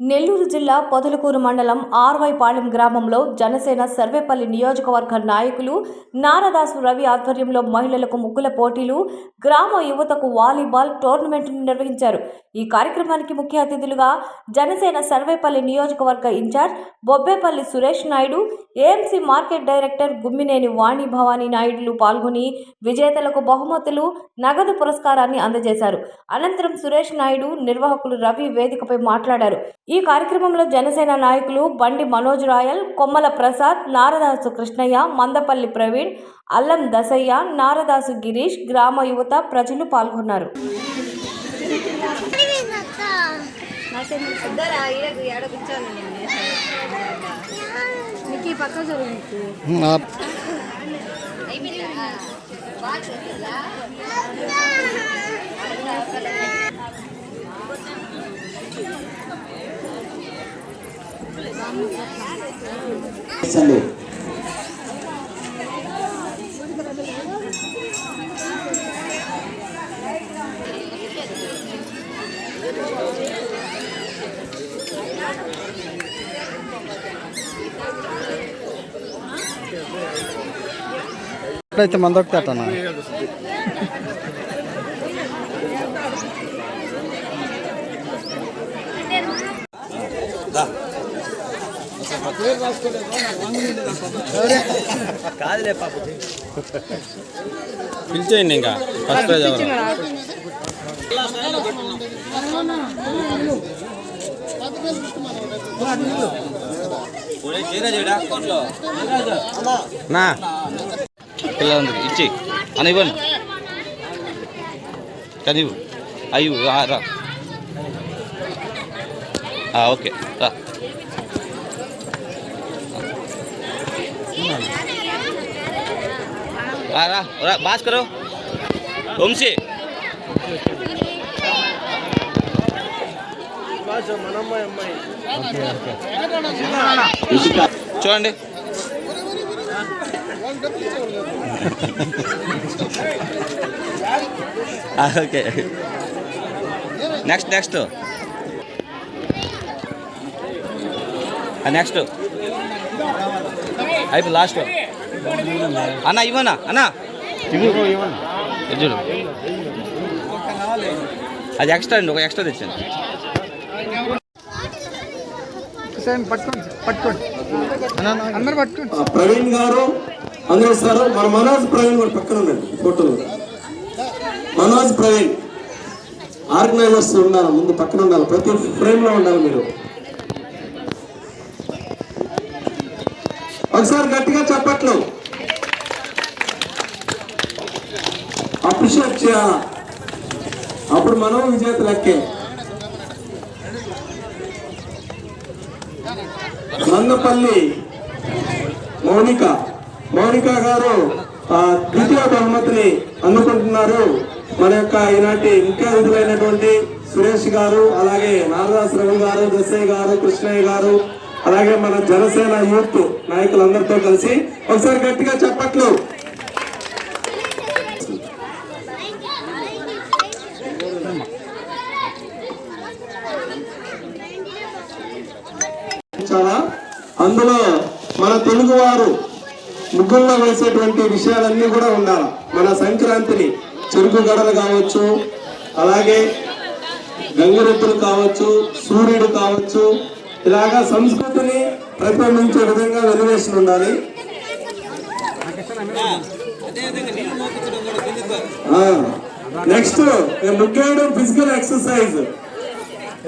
నెల్లూరు జిల్లా పొదలకూరు మండలం ఆర్వైపాలెం గ్రామంలో జనసేన సర్వేపల్లి నియోజకవర్గ నాయకులు నారదాసు రవి ఆధ్వర్యంలో మహిళలకు ముగ్గుల పోటీలు, గ్రామ యువతకు వాలీబాల్ టోర్నమెంట్ను నిర్వహించారు. ఈ కార్యక్రమానికి ముఖ్య అతిథులుగా జనసేన సర్వేపల్లి నియోజకవర్గ incharge Bobbepalli Suresh Naidu, AMC market director Gummineni Vani Bhavani నాయుడులు పాల్గొని విజేతలకు బహుమతులు, నగదు పురస్కారాన్ని అందజేశారు. అనంతరం సురేష్ నాయుడు, నిర్వాహకులు రవి వేదికపై మాట్లాడారు. ఈ కార్యక్రమంలో జనసేన నాయకులు బండి మనోజ్ రాయల్, కొమ్మల ప్రసాద్, నారదాసు కృష్ణయ్య, మందపల్లి ప్రవీణ్, అల్లం దసయ్య, నారదాసు గిరీష్, గ్రామ యువత ప్రజలు పాల్గొన్నారు. ఎప్పుడైతే మందొక్తాటనా కాదులే పాప పిలిచేయండి. ఇంకా ఫస్ట్ ప్రైజ్ ఎవరు? నా పిల్లలందరికి ఇచ్చి అని ఇవ్వండి. కానీ అయ్యో రా. ఓకే రా. बात करो వంశీ. చూడండి ఓకే నెక్స్ట్ నెక్స్ట్ నెక్స్ట్ అయిపోయి లాస్ట్ అన్న ఇవ్వనా అన్న చూడు అది ఎక్స్ట్రా అండి, ఒక ఎక్స్ట్రా తెచ్చాను. ప్రవీణ్ గారు అందరూ ఇస్తారు. మన మనోజ్ ప్రవీణ్ కూడా పక్కన ఉండండి ఫోటోలు. మనోజ్ ప్రవీణ్ ఆర్గనైజర్స్ ఉండాలి, ముందు పక్కన ఉండాలి, ప్రతి ఫ్రేమ్ లో ఉండాలి. మీరు ఒకసారి గట్టిగా చప్పట్లు అప్రిషియేట్ చేయాలా, అప్పుడు మనం విజేతలెక్కే. నందపల్లి మౌనిక గారు ద్వితీయ బహుమతిని అందుకుంటున్నారు. మన యొక్క ఈనాటి ముఖ్య అతిథులైనటువంటి సురేష్ గారు, అలాగే నారదాసు రవి గారు, దశయ్య గారు, కృష్ణయ్య గారు, అలాగే మన జనసేన యూత్ నాయకులందరితో కలిసి ఒకసారి గట్టిగా చప్పట్లు. అందులో మన తెలుగు వారు ముగ్గుల్లో వేసేటువంటి విషయాలన్నీ కూడా ఉండాలి. మన సంక్రాంతిని చెరుకు గడలు కావచ్చు, అలాగే గంగిరెద్దులు కావచ్చు, సూర్యుడు కావచ్చు, ఇలాగా సంస్కృతిని ప్రతిబింబించే విధంగా వెలివేషన్ ఉండాలి. నెక్స్ట్ ముగ్గేయడం ఫిజికల్ ఎక్సర్సైజ్.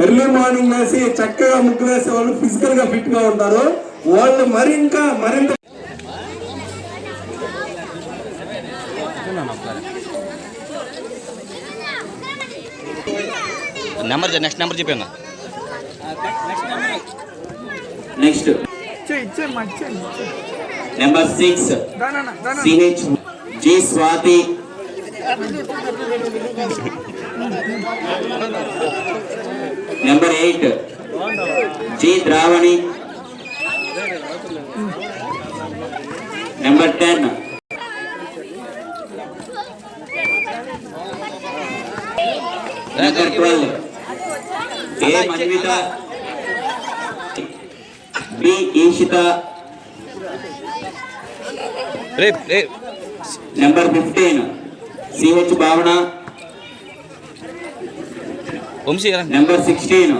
ఎర్లీ మార్నింగ్ వేసి చక్కగా ముగ్గు వేసే వాళ్ళు ఫిజికల్ గా ఫిట్ గా ఉంటారు. వాళ్ళు మరింత నెక్స్ట్ నెంబర్ చెప్పాను. Next number 6 CH G Swathi, number 8 G Dravani, number 10 number 12 A Manvitha, B Eshitha, number 15 CH Bhavana, Vamsi number 16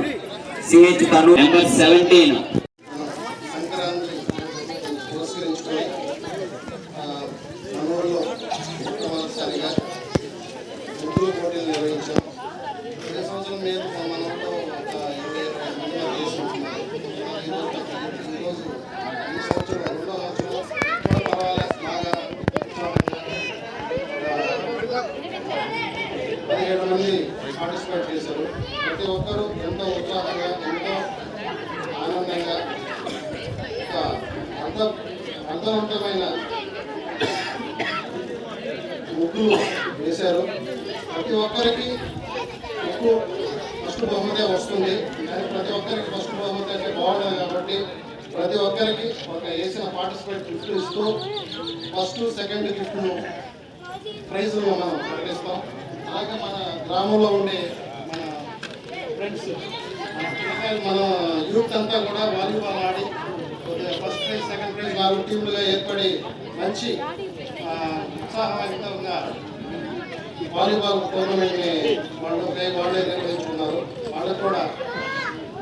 CH Tanu, number 17 Sankranti పురస్కరించుకొని మనూరులో మొట్టమొదటిసారిగా ముగ్గులు పోటీలు నిర్వహించాం. ప్రతి సంవత్సరం మేము మన ఊళ్ళో ఒక 20-25 మంది చేసుకుంటున్నాం. ఈరోజు ఈ సంవత్సరం 2వ సంవత్సరం కూడా పర్వాలేదు, బాగా ఉత్సాహంగా 17 మంది పార్టిసిపేట్ చేశారు. ప్రతి ఒక్కరూ ఎంతో ఉత్సాహంగా, ఎంతో ఆనందంగా, అర్థవంతమైన ముగ్గులు వేశారు. ప్రతి ఒక్కరికి ముగ్గు ఫస్ట్ బహుమతి వస్తుంది, కానీ ప్రతి ఒక్కరికి ఫస్ట్ బహుమతి అంటే బాగుండదు. కాబట్టి ప్రతి ఒక్కరికి ఒక వేసిన పార్టిసిపేట్ గిఫ్ట్ ఇస్తూ ఫస్ట్ సెకండ్ గిఫ్ట్ను ప్రైజులు మనం ప్రకటిస్తాం. అలాగే మన గ్రామంలో ఉండే మన ఫ్రెండ్స్, మన యూత్ అంతా కూడా వాలీబాల్ ఆడి ఫస్ట్ ప్రైజ్, సెకండ్ ప్రైజ్ 4 టీంలుగా ఏర్పడి మంచి ఉత్సాహవంతంగా వాలీబాల్ టోర్నమెంట్ని వాళ్ళే నిర్వహించుకున్నారు. వాళ్ళకు కూడా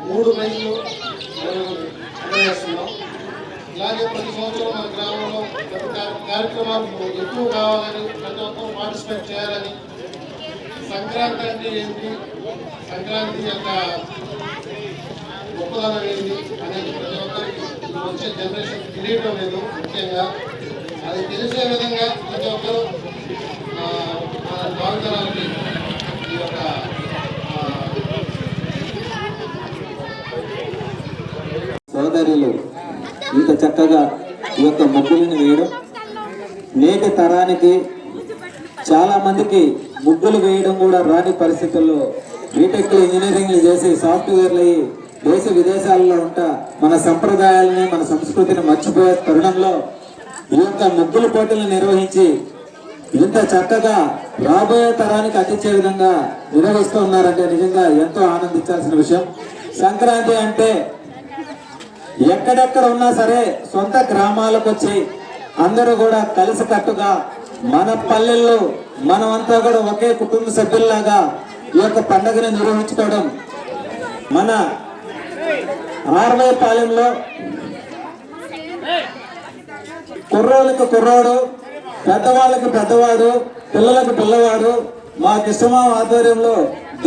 3 ప్రైజులు అందజేస్తున్నాం. ఇలాగే ప్రతి సంవత్సరం మన గ్రామంలో ప్రతి కార్యక్రమాలు ఎక్కువ కావాలని, ప్రతి ఒక్కరు పార్టిసిపేట్ చేయాలని, సంక్రాంతి అంటే ఏంటి, సంక్రాంతి యొక్క గొప్పదనం ఏంటి అనేది ప్రతి ఒక్కరికి వచ్చే జనరేషన్ తెలియటం లేదు. ముఖ్యంగా అది తెలిసే విధంగా ప్రతి ఒక్కరు మన భావితరాలకి ఈ యొక్క సోదరులు ఇంత చక్కగా ఈ యొక్క ముగ్గులను వేయడం, నేటి తరానికి చాలా మందికి ముగ్గులు వేయడం కూడా రాని పరిస్థితుల్లో బీటెక్ ఇంజనీరింగ్లు చేసి సాఫ్ట్వేర్లు అయ్యి దేశ విదేశాలలో ఉంటా మన సంప్రదాయాలని, మన సంస్కృతిని మర్చిపోయే తరుణంలో ఈ యొక్క ముగ్గుల పోటీలను నిర్వహించి ఇంత చక్కగా రాబోయే తరానికి అందించే విధంగా నిర్వహిస్తూ ఉన్నారంటే నిజంగా ఎంతో ఆనందించాల్సిన విషయం. సంక్రాంతి అంటే ఎక్కడెక్కడ ఉన్నా సరే సొంత గ్రామాలకు వచ్చి అందరూ కూడా కలిసికట్టుగా మన పల్లెల్లో మనమంతా కూడా ఒకే కుటుంబ సభ్యుల్లాగా ఈ యొక్క పండుగను నిర్వహించుకోవడం మన ఆర్వైపాలెంలో కుర్రోళ్ళకి కుర్రోడు, పెద్దవాళ్ళకి పెద్దవాడు, పిల్లలకు పిల్లవాడు మా కృష్ణమామ ఆధ్వర్యంలో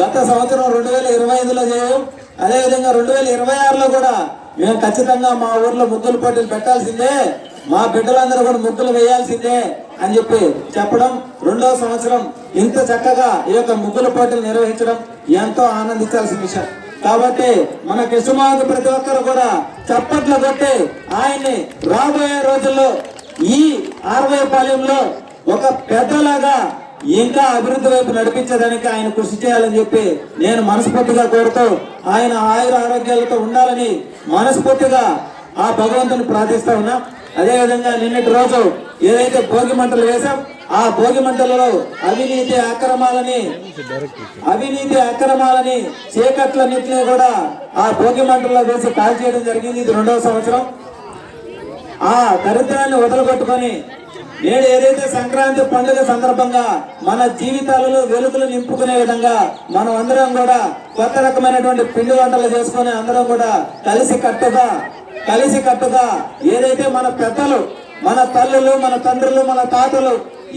గత సంవత్సరం 2025లో చేయం. అదేవిధంగా 2026లో కూడా మేము ఖచ్చితంగా మా ఊర్లో ముగ్గులు పోటీలు పెట్టాల్సిందే, మా బిడ్డలందరూ కూడా ముగ్గులు వేయాల్సిందే అని చెప్పడం 2వ సంవత్సరం ఇంత చక్కగా ఈ యొక్క ముగ్గుల పోటీలు నిర్వహించడం ఎంతో ఆనందించాల్సిన విషయం. కాబట్టి మన కృష్ణమామకి ప్రతి ఒక్కరు కూడా చప్పట్లు కొట్టి ఆయన్ని రాబోయే రోజుల్లో ఈ ఆర్వైపాలెంలో ఒక పెద్దలాగా ఇంకా అభివృద్ధి వైపు నడిపించడానికి ఆయన కృషి చేయాలని చెప్పి నేను మనస్ఫూర్తిగా కోరుతూ ఆయన ఆయుర ఆరోగ్యాలతో ఉండాలని మనస్ఫూర్తిగా ఆ భగవంతుని ప్రార్థిస్తా ఉన్నా. అదేవిధంగా నిన్నటి రోజు ఏదైతే భోగి మంటలు వేశాం, ఆ భోగి మంటలలో అవినీతి అక్రమాలని చీకట్లన్నింటినీ కూడా ఆ భోగి మంటల్లో వేసి కాల్ చేయడం జరిగింది. ఇది 2వ సంవత్సరం. ఆ దరిద్రాన్ని వదలగొట్టుకొని నేడు ఏదైతే సంక్రాంతి పండుగ సందర్భంగా మన జీవితాలలో వెలుగులు నింపుకునే విధంగా మనం అందరం కూడా కొత్త రకమైనటువంటి పిండి వంటలు చేసుకుని అందరం కూడా కలిసి కట్టుగా ఏదైతే మన పెద్దలు, మన తల్లులు, మన తండ్రులు, మన తాతలు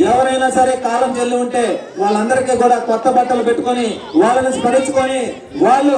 ఎవరైనా సరే కాలం చెల్లి ఉంటే వాళ్ళందరికీ కూడా కొత్త బట్టలు పెట్టుకొని వాళ్ళని స్మరించుకొని వాళ్ళు